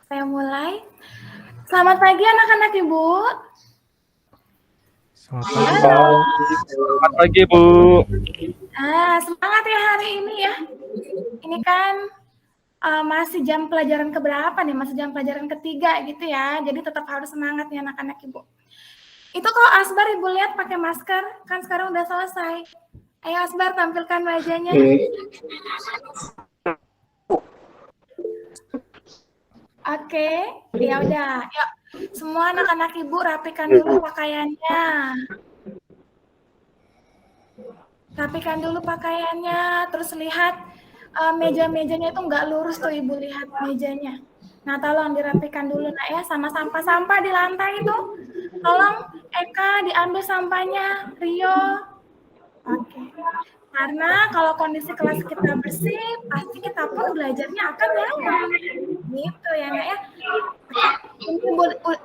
Saya mulai. Selamat pagi anak-anak Ibu. Selamat pagi. Halo. Selamat pagi, Bu. Semangat ya hari ini ya. Ini kan masih jam pelajaran keberapa nih? Masih jam pelajaran ketiga gitu ya. Jadi tetap harus semangat nih anak-anak Ibu. Itu kok Asbar Ibu lihat pakai masker, kan sekarang udah selesai. Ayo Asbar tampilkan wajahnya. Oke, ya udah. Yuk, semua anak-anak Ibu rapikan dulu pakaiannya. Rapikan dulu pakaiannya, terus lihat meja-mejanya itu nggak lurus tuh Ibu, lihat mejanya. Nah, tolong dirapikan dulu nak ya, sama sampah-sampah di lantai itu. Tolong Eka diambil sampahnya, Rio. Oke. Karena kalau kondisi kelas kita bersih, pasti kita pun belajarnya akan nyaman. Gitu ya nak ya.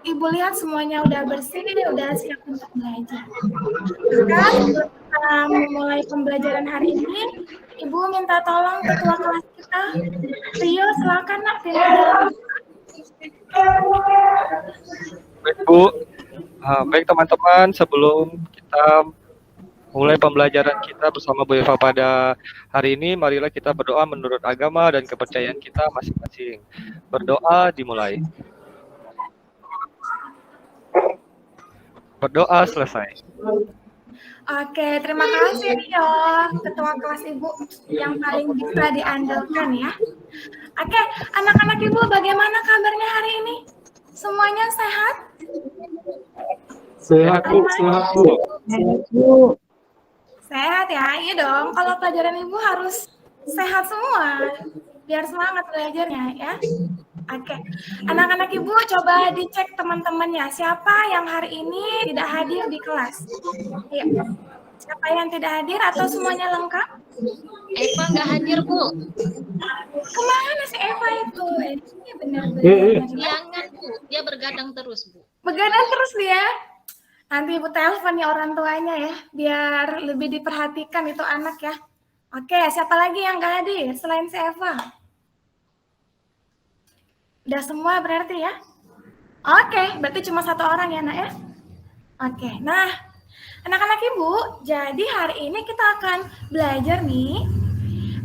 Ibu lihat semuanya udah bersih, udah siap untuk belajar. Maka sebelum kita memulai pembelajaran hari ini, Ibu minta tolong ketua kelas kita, Rio, silakan nak pimpin. Baik, Bu. Baik teman-teman, sebelum kita mulai pembelajaran kita bersama Bu Eva pada hari ini, marilah kita berdoa menurut agama dan kepercayaan kita masing-masing. Berdoa dimulai. Berdoa selesai. Oke, terima kasih Rio, ketua kelas Ibu yang paling bisa diandalkan ya. Oke, anak-anak Ibu bagaimana kabarnya hari ini? Semuanya sehat? Sehat, Bu. Sehat, Bu. Sehat ya, iya dong. Kalau pelajaran Ibu harus sehat semua, biar semangat belajarnya ya. Oke, anak-anak Ibu coba dicek teman-temannya, siapa yang hari ini tidak hadir di kelas. Ayo, siapa yang tidak hadir atau semuanya lengkap? Eva nggak hadir, Bu. Kemana si Eva itu? Ini benar-benar. Jangan, Bu. Dia bergadang terus, Bu. Begadang terus dia. Nanti Ibu telepon ya orang tuanya ya, biar lebih diperhatikan itu anak ya. Oke, siapa lagi yang nggak hadir selain si Eva? Udah semua berarti ya? Oke, berarti cuma satu orang ya nak ya? Oke, nah anak-anak Ibu, jadi hari ini kita akan belajar nih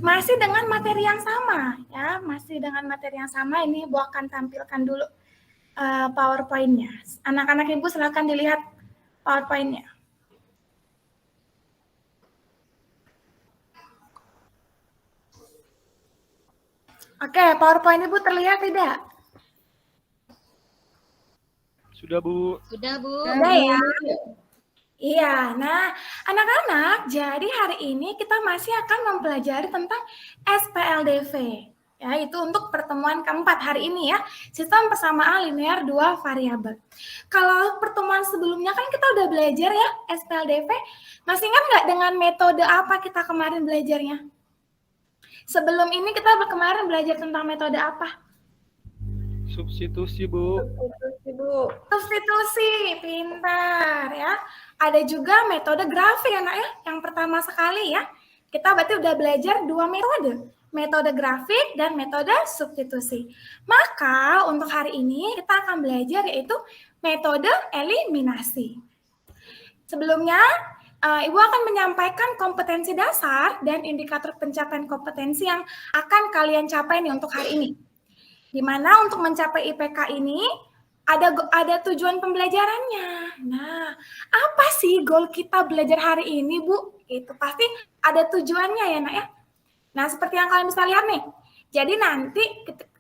masih dengan materi yang sama ya, masih dengan materi yang sama. Ini Ibu akan tampilkan dulu PowerPoint-nya. Anak-anak Ibu silakan dilihat PowerPoint-nya. Oke, PowerPoint Ibu terlihat tidak? Sudah, Bu. Sudah, Bu. Sudah ya? Iya, nah anak-anak, jadi hari ini kita masih akan mempelajari tentang SPLDV. Ya, itu untuk pertemuan keempat hari ini ya, sistem persamaan linear dua variabel. Kalau pertemuan sebelumnya kan kita udah belajar ya SPLDV, masih ingat nggak dengan metode apa kita kemarin belajarnya? Sebelum ini kita kemarin belajar tentang metode apa? Substitusi, Bu. Substitusi, pintar ya. Ada juga metode grafik ya nak ya, yang pertama sekali ya. Kita berarti udah belajar dua metode grafik dan metode substitusi. Maka untuk hari ini kita akan belajar yaitu metode eliminasi. Sebelumnya, Ibu akan menyampaikan kompetensi dasar dan indikator pencapaian kompetensi yang akan kalian capai nih untuk hari ini. Di mana untuk mencapai IPK ini ada tujuan pembelajarannya. Nah, apa sih goal kita belajar hari ini, Bu? Itu pasti ada tujuannya ya, nak ya. Nah, seperti yang kalian bisa lihat nih. Jadi nanti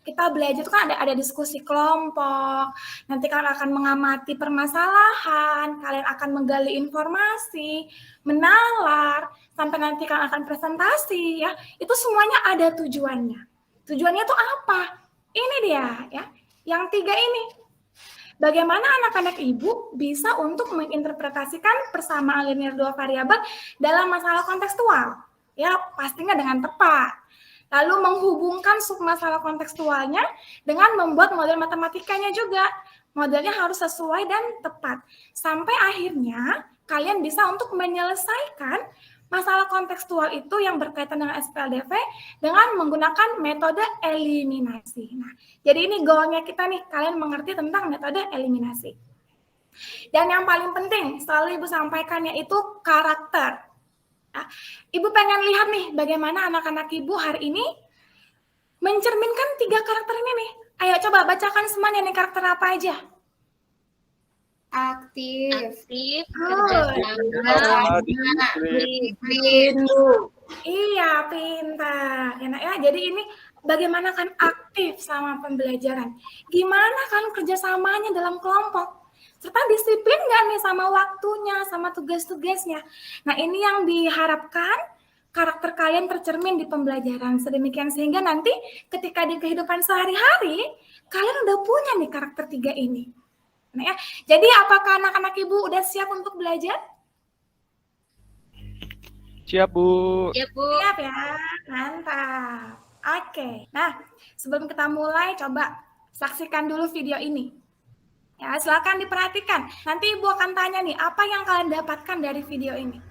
kita belajar itu kan ada diskusi kelompok. Nanti kalian akan mengamati permasalahan, kalian akan menggali informasi, menalar, sampai nanti kalian akan presentasi ya. Itu semuanya ada tujuannya. Tujuannya itu apa? Ini dia ya. Yang tiga ini. Bagaimana anak-anak Ibu bisa untuk menginterpretasikan persamaan linear dua variabel dalam masalah kontekstual? Ya, pastinya dengan tepat. Lalu menghubungkan submasalah kontekstualnya dengan membuat model matematikanya juga. Modelnya harus sesuai dan tepat. Sampai akhirnya kalian bisa untuk menyelesaikan masalah kontekstual itu yang berkaitan dengan SPLDV dengan menggunakan metode eliminasi. Nah, jadi ini goalnya kita nih, kalian mengerti tentang metode eliminasi. Dan yang paling penting, selalu Ibu sampaikan yaitu karakter. Nah, Ibu pengen lihat nih bagaimana anak-anak Ibu hari ini mencerminkan 3 karakter ini nih. Ayo coba bacakan semuanya nih karakter apa aja. Aktif. Kerjasama, disiplin. Iya, pintar. Enak ya. Jadi ini bagaimana kan aktif selama pembelajaran. Gimana kan kerjasamanya dalam kelompok. Serta disiplin nggak nih sama waktunya, sama tugas-tugasnya. Nah, ini yang diharapkan karakter kalian tercermin di pembelajaran. Sedemikian sehingga nanti ketika di kehidupan sehari-hari, kalian udah punya nih karakter 3 ini. Nah, ya. Jadi apakah anak-anak Ibu udah siap untuk belajar? Siap, Bu. Ya, Bu. Siap ya, mantap. Oke, nah sebelum kita mulai coba saksikan dulu video ini. Ya, silakan diperhatikan. Nanti Ibu akan tanya nih, apa yang kalian dapatkan dari video ini?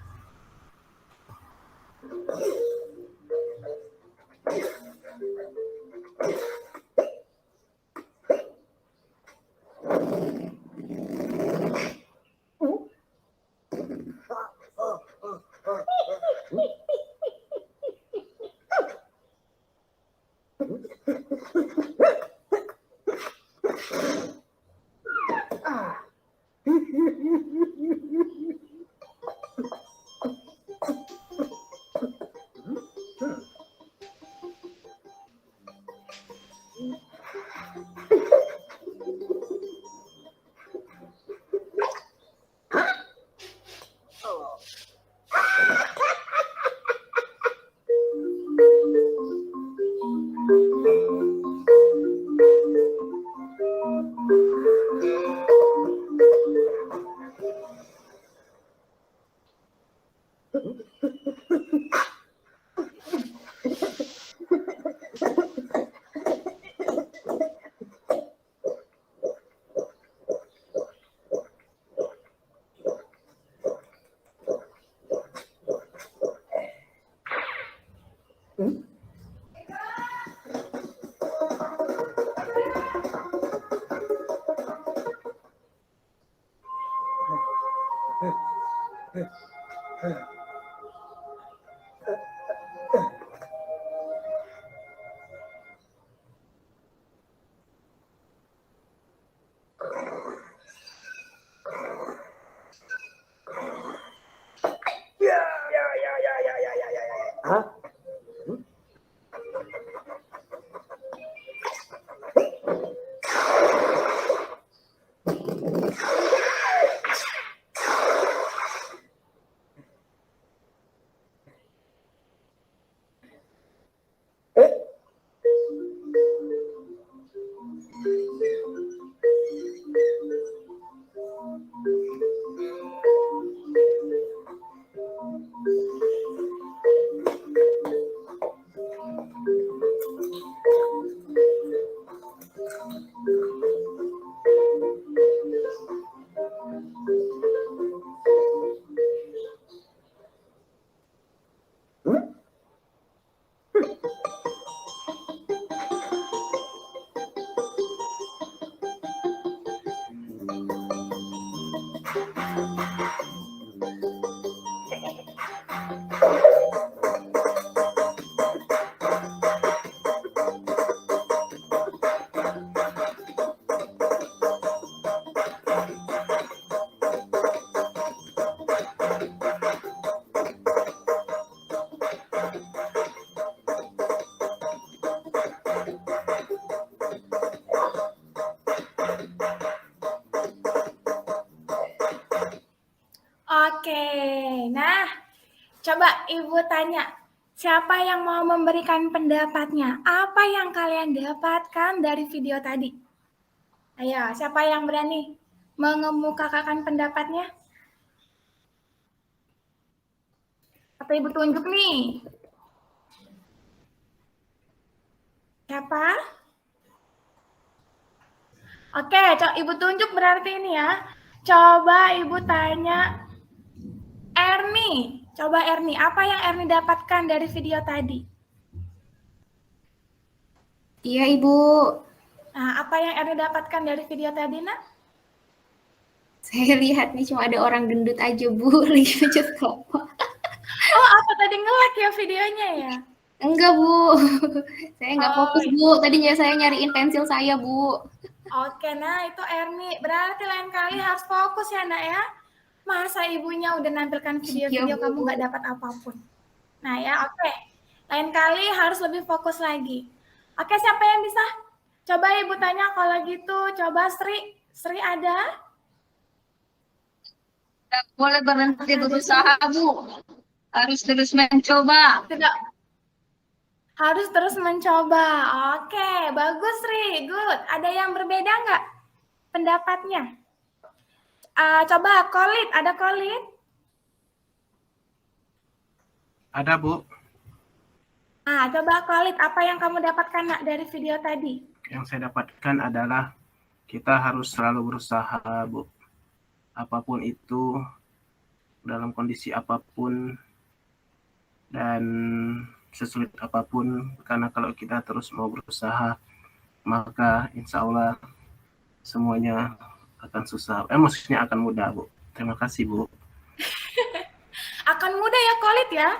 Oke, nah coba Ibu tanya, siapa yang mau memberikan pendapatnya? Apa yang kalian dapatkan dari video tadi? Ayo, siapa yang berani mengemukakan pendapatnya? Atau Ibu tunjuk nih? Siapa? Oke, coba Ibu tunjuk berarti ini ya. Coba Ibu tanya Erni. Coba Erni, apa yang Erni dapatkan dari video tadi? Iya, Ibu. Nah, apa yang Erni dapatkan dari video tadi, Nak? Saya lihat nih cuma ada orang gendut aja, Bu, lagi pencet kelapa. Oh, apa tadi nge-lag ya videonya ya? Enggak, Bu. Saya nggak fokus, Oh, Bu. Tadinya saya nyariin pensil saya, Bu. oke, nah itu Erni. Berarti lain kali harus fokus ya, Nak ya. Masa ibunya udah nampilkan video-video Iya, Bu. kamu nggak dapat apapun. Nah ya, oke. Lain kali harus lebih fokus lagi. Oke, siapa yang bisa? Coba ibu tanya kalau gitu. Coba Sri. Sri ada? Tidak boleh berhenti berusaha, Bu. Harus terus mencoba. Tidak. Harus terus mencoba. Oke, bagus Sri. Good. Ada yang berbeda nggak pendapatnya? Coba Khalid. Ada Khalid? Ada, Bu. Coba Khalid. Apa yang kamu dapatkan Nak dari video tadi? Yang saya dapatkan adalah kita harus selalu berusaha, Bu. Apapun itu, dalam kondisi apapun, dan sesulit apapun, karena kalau kita terus mau berusaha, maka insya Allah semuanya akan susah. Maksudnya akan mudah, Bu. Terima kasih, Bu. Akan mudah ya Khalid ya.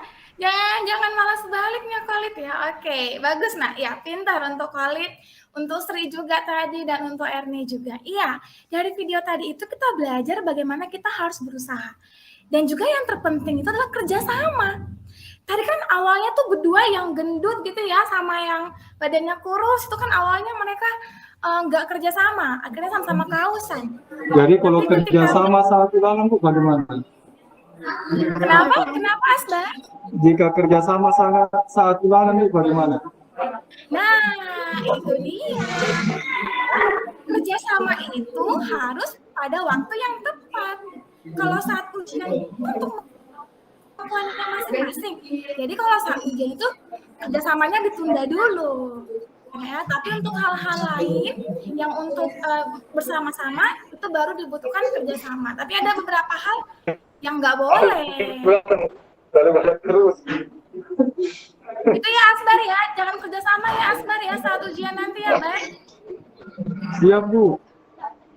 Jangan malas baliknya Khalid ya. Oke, bagus Nak. Ya, pintar untuk Khalid, untuk Sri juga tadi, dan untuk Erni juga. Iya, dari video tadi itu kita belajar bagaimana kita harus berusaha. Dan juga yang terpenting itu adalah kerjasama. Tadi kan awalnya tuh berdua yang gendut gitu ya, sama yang badannya kurus, itu kan awalnya mereka nggak kerjasama, akhirnya sama-sama kausan. Jadi kalau Tapi ketika- kerjasama saat ulangan Bu bagaimana? Kenapa? Kenapa Asbar? Jika kerjasama saat ulangan Bu bagaimana? Nah, itu dia. Kerjasama itu harus pada waktu yang tepat. Kalau saat ujian untuk melakukannya masing-masing. Jadi kalau saat ujian itu kerjasamanya ditunda dulu. Ya, tapi untuk hal-hal lain yang untuk bersama-sama itu baru dibutuhkan kerjasama. Tapi ada beberapa hal yang nggak boleh. Terus. Itu ya Asbar ya, jangan kerjasama ya Asbar ya saat ujian nanti ya, Bang. Siap Bu.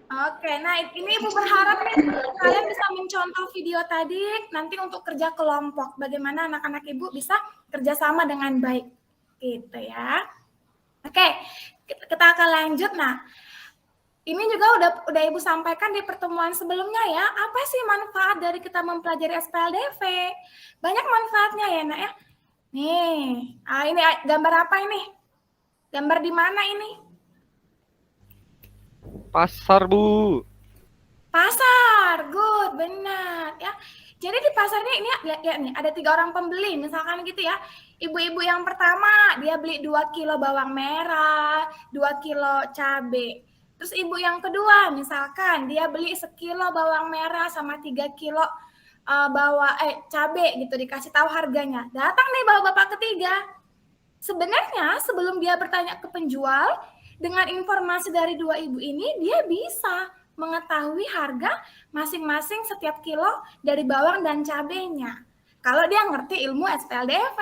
Oke, nah ini Ibu berharap nih kalian bisa mencontoh video tadi nanti untuk kerja kelompok. Bagaimana anak-anak Ibu bisa kerjasama dengan baik, gitu ya. Oke, kita akan lanjut. Nah, ini juga udah Ibu sampaikan di pertemuan sebelumnya ya. Apa sih manfaat dari kita mempelajari SPLDV? Banyak manfaatnya ya, Nak ya. Nih, ini gambar apa ini? Gambar di mana ini? Pasar, Bu. Pasar, good, benar ya. Jadi di pasarnya ini lihat nih, ada 3 orang pembeli, misalkan gitu ya. Ibu-ibu yang pertama, dia beli 2 kilo bawang merah, 2 kilo cabai. Terus ibu yang kedua, misalkan dia beli 1 kilo bawang merah sama 3 kilo cabai gitu, dikasih tahu harganya. Datang nih bapak-bapak ketiga. Sebenarnya sebelum dia bertanya ke penjual, dengan informasi dari 2 ibu ini, dia bisa mengetahui harga masing-masing setiap kilo dari bawang dan cabenya. Kalau dia ngerti ilmu SPLDV,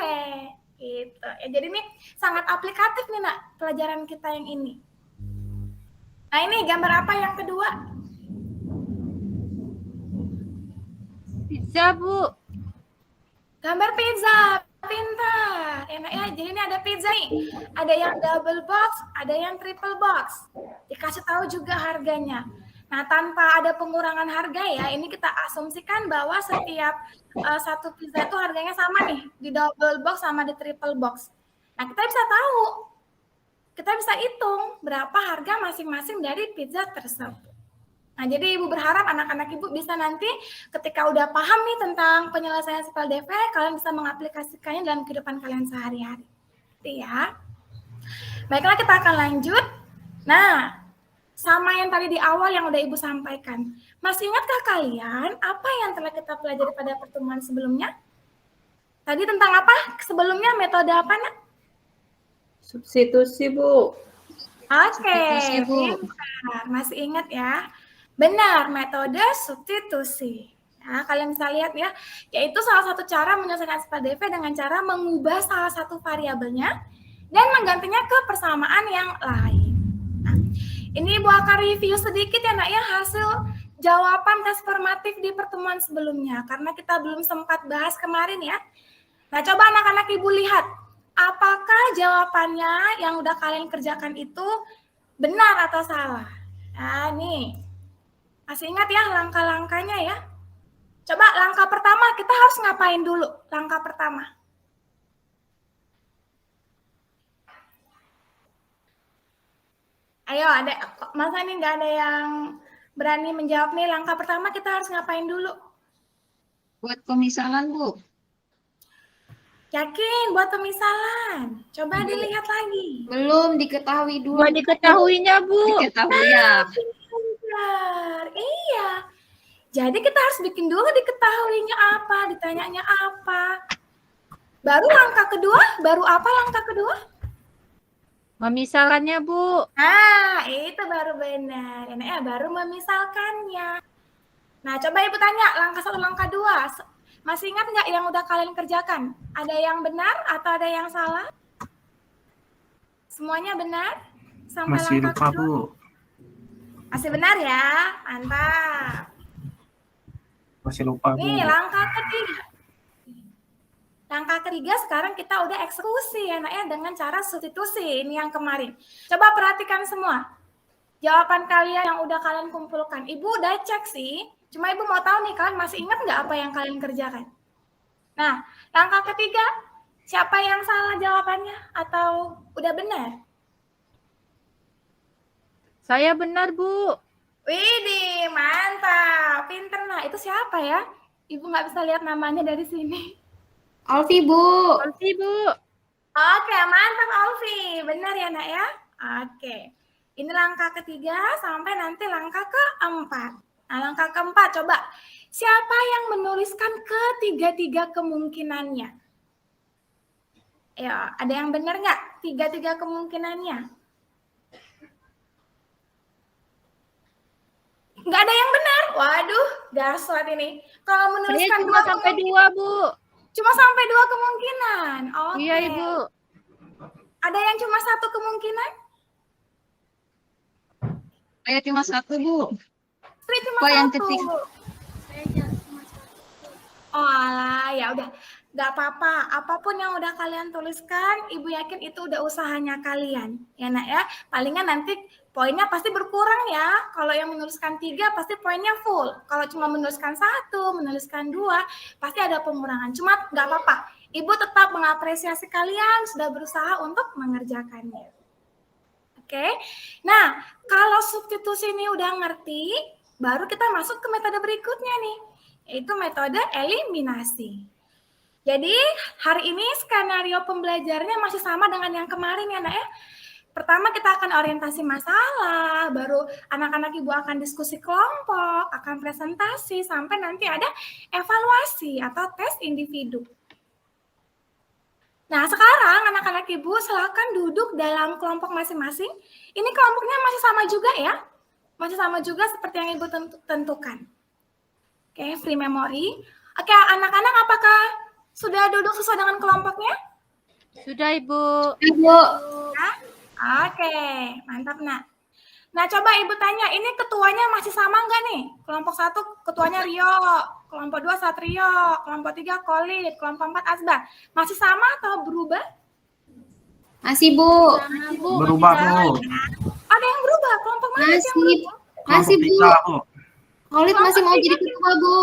gitu. Ya, jadi ini sangat aplikatif nih Nak, pelajaran kita yang ini. Nah ini gambar apa yang kedua? Bisa, Bu. Gambar pizza, pintar. Enak ya, jadi ini ada pizza nih. Ada yang double box, ada yang triple box. Dikasih tahu juga harganya. Nah, tanpa ada pengurangan harga ya, ini kita asumsikan bahwa setiap satu pizza itu harganya sama nih, di double box sama di triple box. Nah, kita bisa tahu, kita bisa hitung berapa harga masing-masing dari pizza tersebut. Nah, jadi Ibu berharap anak-anak Ibu bisa nanti ketika udah paham nih tentang penyelesaian SPLDV, kalian bisa mengaplikasikannya dalam kehidupan kalian sehari-hari. Gitu ya. Baiklah, kita akan lanjut. Nah, sama yang tadi di awal yang udah Ibu sampaikan. Masih ingatkah kalian apa yang telah kita pelajari pada pertemuan sebelumnya? Tadi tentang apa? Sebelumnya metode apa, Nak? Substitusi, Bu. Oke, Substitusi, Bu. pintar. Masih ingat ya? Benar, metode substitusi. Nah, kalian bisa lihat ya, yaitu salah satu cara menyelesaikan SPDV dengan cara mengubah salah satu variabelnya dan menggantinya ke persamaan yang lain. Nah, ini Ibu akan review sedikit ya nak ya hasil jawaban tes formatif di pertemuan sebelumnya karena kita belum sempat bahas kemarin ya. Nah, coba anak-anak Ibu lihat, apakah jawabannya yang udah kalian kerjakan itu benar atau salah? Nah, nih. Masih ingat ya langkah-langkahnya ya? Coba langkah pertama kita harus ngapain dulu? Langkah pertama. Ayo, masa ini nggak ada yang berani menjawab nih? Langkah pertama kita harus ngapain dulu? Buat pemisalan, Bu. Yakin buat pemisalan? Coba dilihat lagi. Belum diketahui dulu. Buat diketahuinya, Bu. Diketahui ya. Benar, iya. Jadi kita harus bikin dulu diketahuinya apa, ditanyanya apa. Baru langkah kedua, baru apa langkah kedua? Memisalkannya, Bu. Nah, itu baru benar. Ya, baru memisalkannya. Nah, coba Ibu tanya, langkah 1, langkah 2. Masih ingat nggak yang udah kalian kerjakan? Ada yang benar atau ada yang salah? Semuanya benar? Sampai Masih langkah lupa, kedua? Bu. Masih benar ya? Mantap. Masih lupa, Bu. Nih, langkah ketiga. Langkah ketiga sekarang kita udah eksekusi ya, nak ya, dengan cara substitusi. Ini yang kemarin. Coba perhatikan semua. Jawaban kalian yang udah kalian kumpulkan. Ibu udah cek sih. Cuma Ibu mau tahu nih, kalian masih ingat nggak apa yang kalian kerjakan? Nah, langkah ketiga, siapa yang salah jawabannya? Atau udah benar? Saya benar, Bu. Widih, mantap. Pinter, nah. Itu siapa ya? Ibu nggak bisa lihat namanya dari sini. Alfi, Bu. Alfi, Bu. Oke, mantap Alfi. Benar ya, nak ya? Oke. Ini langkah ketiga sampai nanti langkah keempat. Nah, langkah keempat, coba. Siapa yang menuliskan ketiga-tiga kemungkinannya? Ya, ada yang benar nggak? Tiga-tiga kemungkinannya. Nggak ada yang benar. Waduh, dahsyat ini. Kalau Saya menuliskan cuma sampai 2, Bu. Cuma sampai 2 kemungkinan. Oke. Iya, Ibu. Ada yang cuma 1 kemungkinan? Saya cuma 1, Bu. Sri cuma Apa yang 1. ketiga? Oh alah, ya udah. Gak apa-apa. Apapun yang udah kalian tuliskan, Ibu yakin itu udah usahanya kalian. Ya nak ya. Palingan nanti poinnya pasti berkurang ya. Kalau yang menuliskan 3 pasti poinnya full. Kalau cuma menuliskan 1, menuliskan 2, pasti ada pengurangan. Cuma gak apa-apa. Ibu tetap mengapresiasi kalian sudah berusaha untuk mengerjakannya. Oke. Nah, kalau substitusi ini udah ngerti, baru kita masuk ke metode berikutnya nih, yaitu metode eliminasi. Jadi, hari ini skenario pembelajarannya masih sama dengan yang kemarin ya, nak ya. Pertama kita akan orientasi masalah, baru anak-anak Ibu akan diskusi kelompok, akan presentasi, sampai nanti ada evaluasi atau tes individu. Nah, sekarang anak-anak Ibu silakan duduk dalam kelompok masing-masing. Ini kelompoknya masih sama juga ya. Masih sama juga seperti yang Ibu tentukan. Oke, free memory. Oke, anak-anak apakah sudah duduk sesuai dengan kelompoknya? Sudah, Ibu. Ibu. Ya? Oke, mantap nak. Nah, coba Ibu tanya, ini ketuanya masih sama nggak nih? Kelompok 1 ketuanya Rio, kelompok 2 Satrio, kelompok 3 Kolit, kelompok 4 Asbar. Masih sama atau berubah? Masih, Bu. Sama, Bu. Berubah, Masih Bu. jalan, ya? Ada yang berubah? Kelompok mana yang Masih. berubah? Masih, Bu. Kelompok 3, Bu. Khalid masih mau jadi ketua, Bu.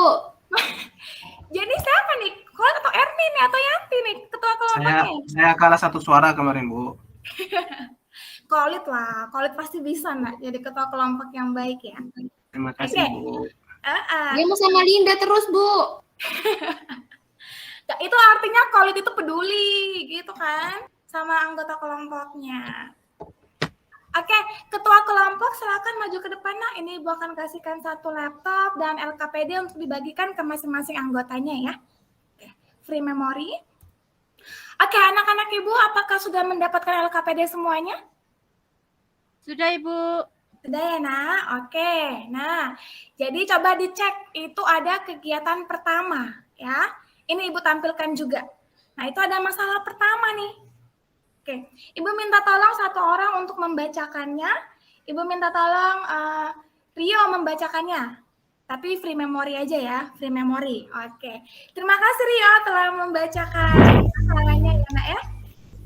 Jadi siapa nih? Kolit atau Erni nih? Atau Yanti nih? Ketua kelompoknya? Saya kalah 1 suara kemarin, Bu. Kolit lah. Kolit pasti bisa nak jadi ketua kelompok yang baik ya. Terima kasih, Oke. Bu. Dia mau sama Linda terus, Bu. Itu artinya Kolit itu peduli gitu kan sama anggota kelompoknya. Oke, ketua kelompok silakan maju ke depan. Nah, ini Ibu akan kasihkan 1 laptop dan LKPD untuk dibagikan ke masing-masing anggotanya ya. Oke, free memory. Oke, anak-anak Ibu apakah sudah mendapatkan LKPD semuanya? Sudah, Ibu. Sudah ya, Nak? Oke. Nah, jadi coba dicek itu ada kegiatan pertama, ya. Ini Ibu tampilkan juga. Nah, itu ada masalah pertama nih. Oke. Ibu minta tolong satu orang untuk membacakannya. Ibu minta tolong Rio membacakannya. Tapi free memory aja ya, free memory. Oke. Terima kasih Rio telah membacakan masalahnya ya, Nak ya.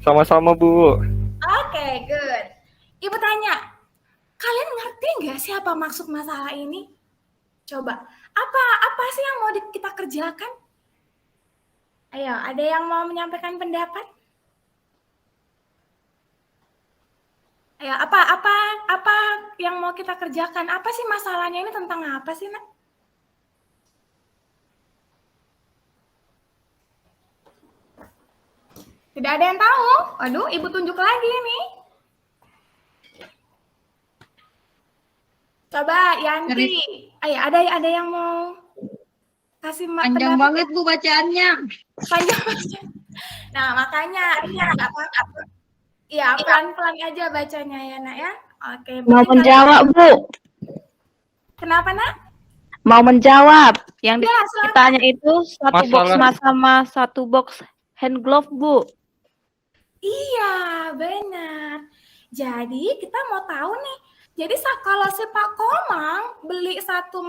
Sama-sama, Bu. Oke, good. Ibu tanya, kalian ngerti nggak sih apa maksud masalah ini? Coba, apa sih yang mau kita kerjakan? Ayo, ada yang mau menyampaikan pendapat? Ayo, apa yang mau kita kerjakan? Apa sih masalahnya ini tentang apa sih, Nak? Tidak ada yang tahu? Waduh, Ibu tunjuk lagi nih. Coba Yanti. Ayo, ada yang mau kasih Panjang pendapat? banget Bu bacaannya. Panjang banget. Nah, makanya nggak apa-apa. Iya, pelan-pelan aja bacanya ya, Nak ya. Oke. Mau menjawab, Bu. Kenapa, Nak? Mau menjawab. Yang Ya, silakan. ditanya itu satu box Masalah. mas sama satu box hand glove, Bu. Iya, benar. Jadi kita mau tahu nih. Jadi kalau si Pak Komang beli satu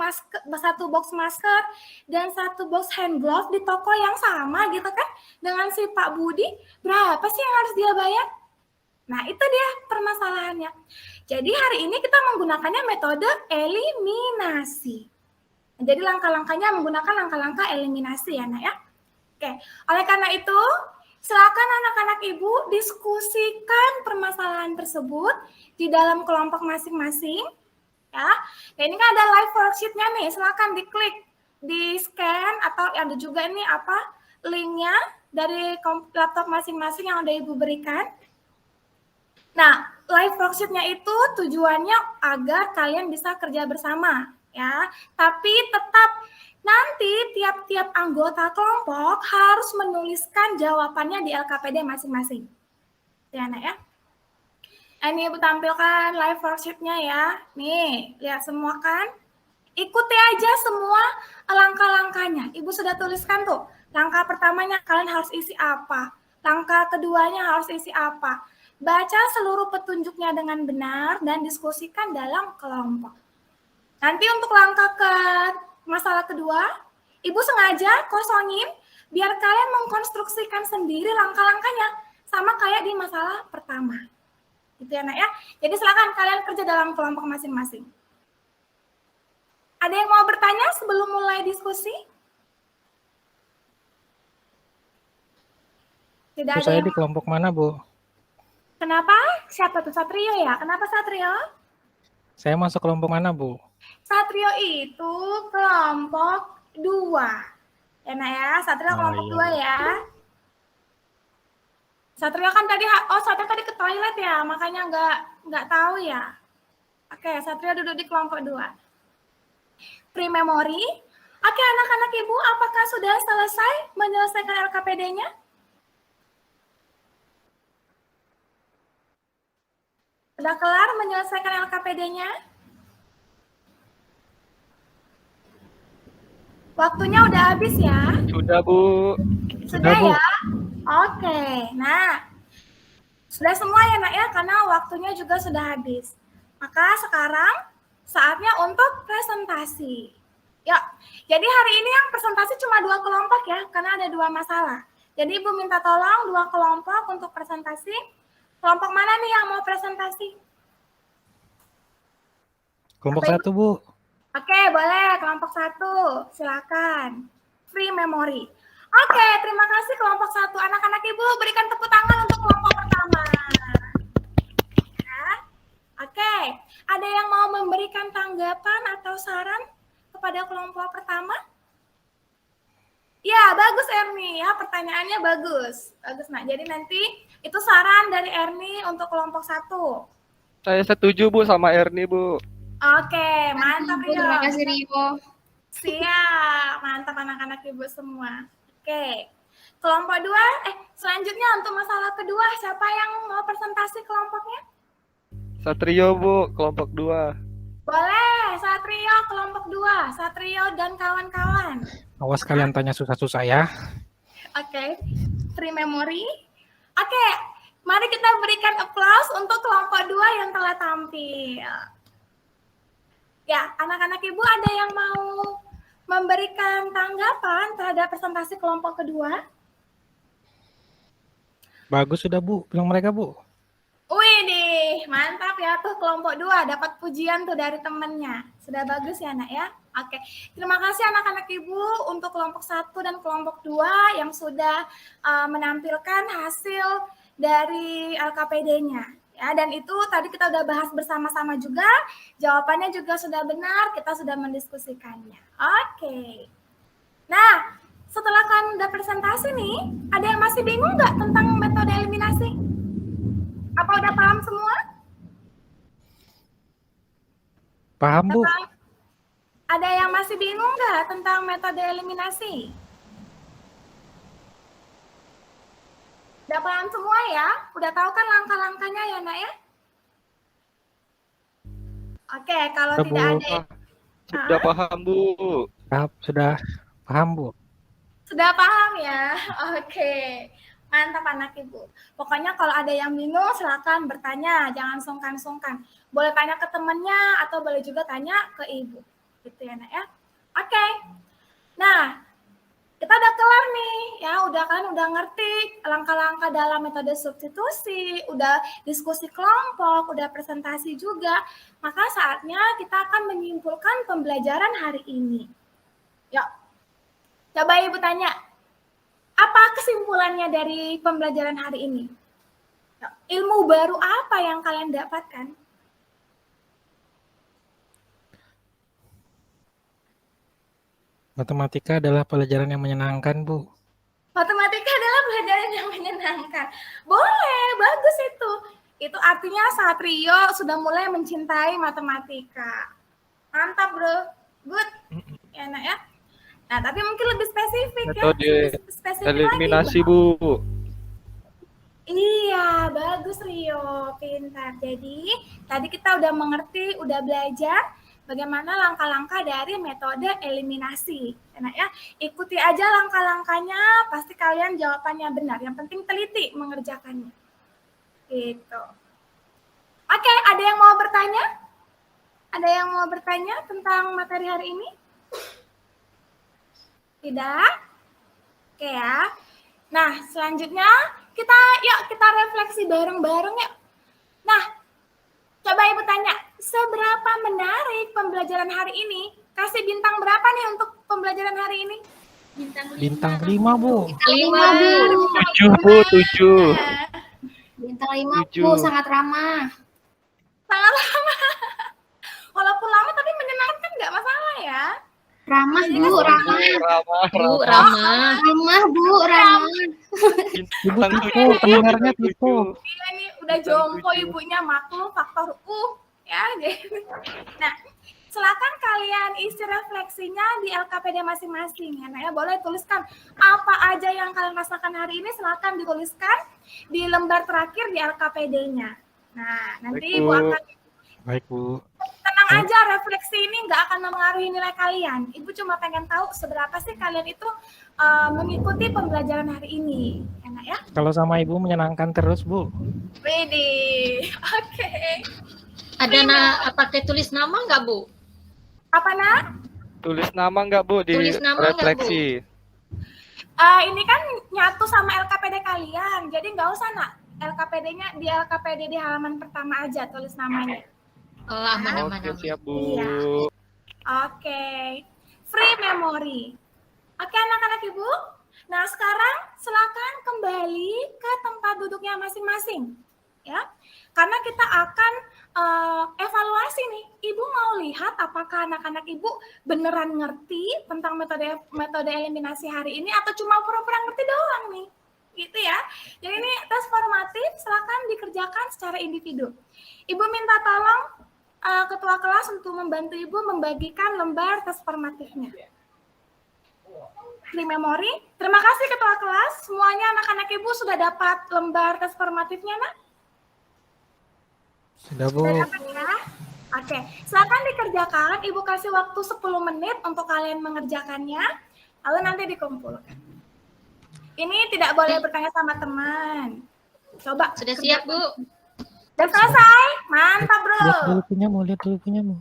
box masker dan satu box hand glove di toko yang sama gitu kan dengan si Pak Budi, berapa sih yang harus dia bayar? Nah, itu dia permasalahannya. Jadi hari ini kita menggunakannya metode eliminasi. Jadi langkah-langkahnya menggunakan langkah-langkah eliminasi ya, Nak ya. Oke, oleh karena itu silakan anak-anak Ibu diskusikan permasalahan tersebut di dalam kelompok masing-masing. Ya, dan ini kan ada live worksheet-nya nih, silakan diklik, di-scan atau ada juga ini linknya dari laptop masing-masing yang udah Ibu berikan. Nah, live worksheet-nya itu tujuannya agar kalian bisa kerja bersama, ya. Tapi tetap nanti tiap-tiap anggota kelompok harus menuliskan jawabannya di LKPD masing-masing. Ya, Nak ya. Ini Ibu tampilkan live worksheet-nya ya. Nih, lihat semua kan? Ikuti aja semua langkah-langkahnya. Ibu sudah tuliskan tuh. Langkah pertamanya kalian harus isi apa? Langkah keduanya harus isi apa? Baca seluruh petunjuknya dengan benar dan diskusikan dalam kelompok. Nanti untuk langkah masalah kedua, Ibu sengaja kosongin biar kalian mengkonstruksikan sendiri langkah-langkahnya sama kayak di masalah pertama. Gitu ya, Nak ya. Jadi silakan kalian kerja dalam kelompok masing-masing. Ada yang mau bertanya sebelum mulai diskusi? Tidak ada Saya yang... di kelompok mana, Bu? Kenapa? Siapa tuh? Satrio ya? Kenapa Satrio? Saya masuk kelompok mana, Bu? Satrio itu kelompok 2. Ya, Nak ya. Satrio kelompok 2 ya. Satrio kan tadi, Satrio tadi ke toilet ya, makanya nggak tahu ya. Oke, Satrio duduk di kelompok 2. Free memory. Oke, anak-anak Ibu, apakah sudah selesai menyelesaikan LKPD-nya? Sudah kelar menyelesaikan LKPD-nya? Waktunya udah habis ya? Sudah, Bu. Sudah Bu. ya? Oke, nah. Sudah semua ya, Nak ya, karena waktunya juga sudah habis. Maka sekarang saatnya untuk presentasi. Yuk, jadi hari ini yang presentasi cuma 2 kelompok ya, karena ada 2 masalah. Jadi Ibu minta tolong 2 kelompok untuk presentasi. Kelompok mana nih yang mau presentasi? Kelompok Apa 1, Bu. Oke, boleh. Kelompok 1, silakan. Free memory. Oke, terima kasih kelompok 1. Anak-anak Ibu berikan tepuk tangan untuk kelompok pertama. Ya. Oke, ada yang mau memberikan tanggapan atau saran kepada kelompok pertama? Ya, bagus Erni ya, pertanyaannya bagus. Bagus, Nak. Jadi nanti itu saran dari Erni untuk kelompok 1. Saya setuju, Bu, sama Erni, Bu. Oke, mantap Rio. Terima kasih Rio. Siap, mantap anak-anak Ibu semua. Oke, kelompok 2, selanjutnya untuk masalah kedua, siapa yang mau presentasi kelompoknya? Satrio Bu, kelompok 2. Boleh, Satrio kelompok 2, Satrio dan kawan-kawan. Awas kalian tanya susah-susah ya. Oke, free memory. Oke, mari kita berikan applause untuk kelompok 2 yang telah tampil. Ya, anak-anak Ibu ada yang mau memberikan tanggapan terhadap presentasi kelompok kedua? Bagus sudah Bu, bilang mereka Bu. Wih nih, mantap ya tuh kelompok 2 dapat pujian tuh dari temennya. Sudah bagus ya nak ya? Oke, terima kasih anak-anak Ibu untuk kelompok 1 dan kelompok 2 yang sudah menampilkan hasil dari LKPD-nya. Ya, dan itu tadi kita udah bahas bersama-sama juga, jawabannya juga sudah benar, kita sudah mendiskusikannya. Oke. Nah, setelah kan udah presentasi nih, ada yang masih bingung nggak tentang metode eliminasi? Apa udah paham semua? Paham Bu? Ada yang masih bingung nggak tentang metode eliminasi? Udah paham semua ya? Udah tahu kan langkah-langkahnya ya nak ya? Oke, kalau Sudah, tidak Bu. ada... Sudah paham Bu. Sudah paham Bu. Sudah paham ya? Oke. Mantap anak Ibu. Pokoknya kalau ada yang bingung silakan bertanya, jangan sungkan-sungkan. Boleh tanya ke temannya atau boleh juga tanya ke Ibu. Gitu ya nak ya. Oke. Nah, kita udah kelar nih ya, udah ngerti langkah-langkah dalam metode substitusi, udah diskusi kelompok, udah presentasi juga. Maka saatnya kita akan menyimpulkan pembelajaran hari ini. Yuk. Coba Ibu tanya, apa kesimpulannya dari pembelajaran hari ini? Ilmu baru apa yang kalian dapatkan? Matematika adalah pelajaran yang menyenangkan Bu. Matematika adalah pelajaran yang menyenangkan. Boleh, bagus itu. Itu artinya Satrio sudah mulai mencintai matematika. Mantap bro, good. Ya nak ya. Nah, tapi mungkin lebih spesifik Metode ya. Spesifik eliminasi lagi, Bu. Iya, bagus Rio, pintar. Jadi, tadi kita udah mengerti, udah belajar bagaimana langkah-langkah dari metode eliminasi. Enak ya, ikuti aja langkah-langkahnya, pasti kalian jawabannya benar. Yang penting teliti mengerjakannya. Gitu. Oke, ada yang mau bertanya? Ada yang mau bertanya tentang materi hari ini? Tidak? Oke ya. Nah, selanjutnya kita refleksi bareng-bareng yuk. Nah, coba Ibu tanya, seberapa menarik pembelajaran hari ini? Kasih bintang berapa nih untuk pembelajaran hari ini? Bintang 5 Bu. 5 Bu. 7 Bu, 7. Bintang 5 Tujuh. Bu, sangat ramah. Sangat lama. Walaupun lama tapi menyenangkan nggak masalah ya. Ramah Bu, ramah. Bu, ramah. Ramah Bu, ramah. Ibu tipu, pendengarnya tipu. Iya nih udah jompo ibunya maklum faktor ya. Gitu. Nah, silakan kalian isi refleksinya di LKPD masing-masing ya. Nah, ya boleh tuliskan apa aja yang kalian rasakan hari ini, silakan dituliskan di lembar terakhir di LKPD-nya. Nah, nanti Baik, Ibu Bu. akan Baik Bu. tenang aja, refleksi ini nggak akan mempengaruhi nilai kalian. Ibu cuma pengen tahu seberapa sih kalian itu mengikuti pembelajaran hari ini. Enak ya? Kalau sama Ibu menyenangkan terus Bu. Widih, oke. Ada pakai tulis nama nggak Bu? Apa nak? Tulis nama nggak Bu di Tulis nama nggak, Bu? refleksi? Ini kan nyatu sama LKPD kalian, jadi nggak usah nak. LKPD-nya di LKPD di halaman pertama aja tulis namanya. Oh, aman. Oke, siap Bu. Iya. Oke, free memory. Oke anak-anak Ibu. Nah sekarang silakan kembali ke tempat duduknya masing-masing, ya. Karena kita akan evaluasi nih. Ibu mau lihat apakah anak-anak Ibu beneran ngerti tentang metode eliminasi hari ini atau cuma pura-pura ngerti doang nih, gitu ya. Jadi ini tes formatif, silakan dikerjakan secara individu. Ibu minta tolong ketua kelas untuk membantu Ibu membagikan lembar tes formatifnya. Free memory. Terima kasih ketua kelas. Semuanya anak-anak Ibu sudah dapat lembar tes formatifnya, nak? Sudah Bu. Sudah dapat ya? Oke, silakan dikerjakan. Ibu kasih waktu 10 menit untuk kalian mengerjakannya, lalu nanti dikumpulkan. Ini tidak boleh bertanya sama teman. Coba. Sudah siap, Bu? Sudah selesai? Mantap, bro. Lihat dulu punyamu, lihat dulu punyamu.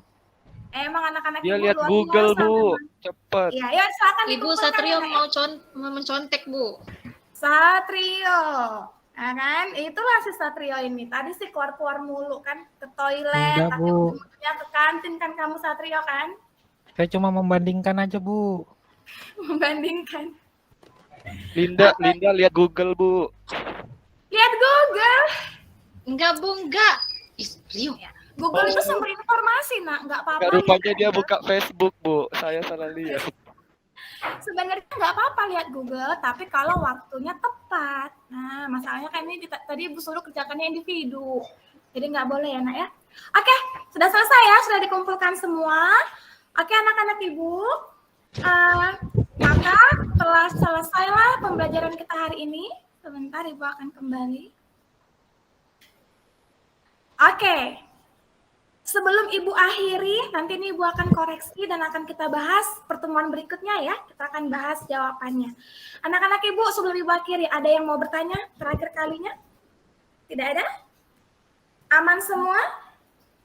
Emang anak-anak Dia ibu lihat luar Google, biasa, Bu. memang. Cepet. Iya, ya silakan Ibu dikumpulkan, Satrio ya, mau mencontek, Bu. Satrio. Nah, kan? Itulah si Satrio ini. Tadi sih keluar-keluar mulu kan ke toilet, Enggak, Bu. ujung-ujungnya ke kantin kan kamu Satrio kan? Saya cuma membandingkan aja Bu. Membandingkan. Linda lihat Google, Bu. Lihat Google. Enggak, Bu, enggak. Rio. Google itu sumber informasi, nak. Nggak apa-apa. Nggak, rupanya lihat dia Google. buka Facebook, Bu. Saya salah lihat. Sebenarnya nggak apa-apa lihat Google, tapi kalau waktunya tepat. Nah, masalahnya kan ini tadi Ibu suruh kerjakannya individu. Jadi nggak boleh ya, nak ya. Oke, sudah selesai ya, sudah dikumpulkan semua. Oke, anak-anak Ibu. Maka telah selesailah pembelajaran kita hari ini. Sebentar, Ibu akan kembali. Oke. Sebelum Ibu akhiri, nanti ini Ibu akan koreksi dan akan kita bahas pertemuan berikutnya ya. Kita akan bahas jawabannya. Anak-anak Ibu, sebelum Ibu akhiri, ada yang mau bertanya terakhir kalinya? Tidak ada? Aman semua?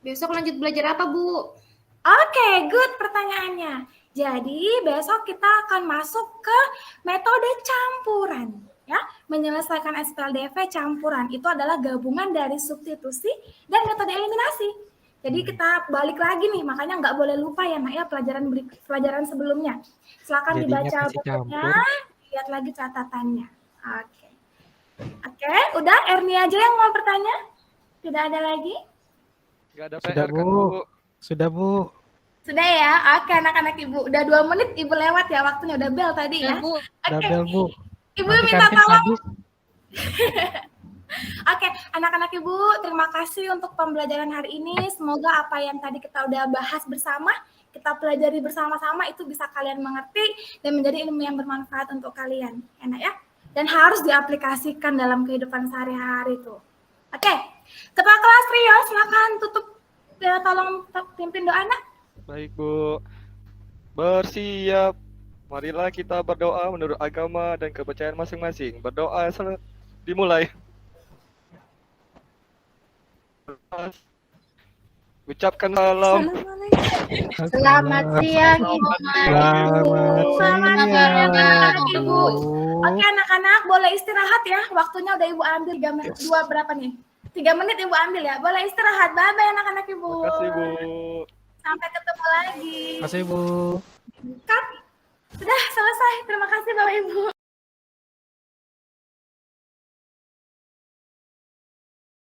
Besok lanjut belajar apa, Bu? Oke, good pertanyaannya. Jadi besok kita akan masuk ke metode campuran. Ya, menyelesaikan SPLDV campuran. Itu adalah gabungan dari substitusi dan metode eliminasi. Jadi kita balik lagi nih, makanya nggak boleh lupa ya, nak ya, pelajaran sebelumnya. Silakan Jadinya dibaca kasih bukunya, campur. lihat lagi catatannya. Oke, udah Erni aja yang mau bertanya? Tidak ada lagi? Nggak ada Sudah PR kan, Bu. Bu? Sudah Bu. Sudah ya? Oke, anak-anak Ibu. Udah 2 menit Ibu lewat ya, waktunya udah bel tadi ya. Ya, Bu. Udah Oke, bel Bu. Ibu Nanti minta kantin tolong. habis. Oke, anak-anak Ibu, terima kasih untuk pembelajaran hari ini. Semoga apa yang tadi kita udah bahas bersama, kita pelajari bersama-sama itu bisa kalian mengerti dan menjadi ilmu yang bermanfaat untuk kalian. Enak ya? Dan harus diaplikasikan dalam kehidupan sehari-hari tuh. Oke, Kepala kelas Rio, silakan tutup, ya, tolong pimpin doa, nak. Baik, Bu. Bersiap. Marilah kita berdoa menurut agama dan kepercayaan masing-masing. Berdoa dimulai. Ucapkan salam. Selamat siang, Ibu. Selamat Selamat siang. siang, anak-anak Ibu. Bu. Oke, anak-anak, boleh istirahat ya. Waktunya udah Ibu ambil 3 menit. 2 berapa nih? 3 menit Ibu ambil ya. Boleh istirahat. Bye-bye anak-anak Ibu. Terima kasih, Bu. Sampai ketemu lagi. Terima kasih Bu. Cut. Sudah selesai. Terima kasih Bapak Ibu.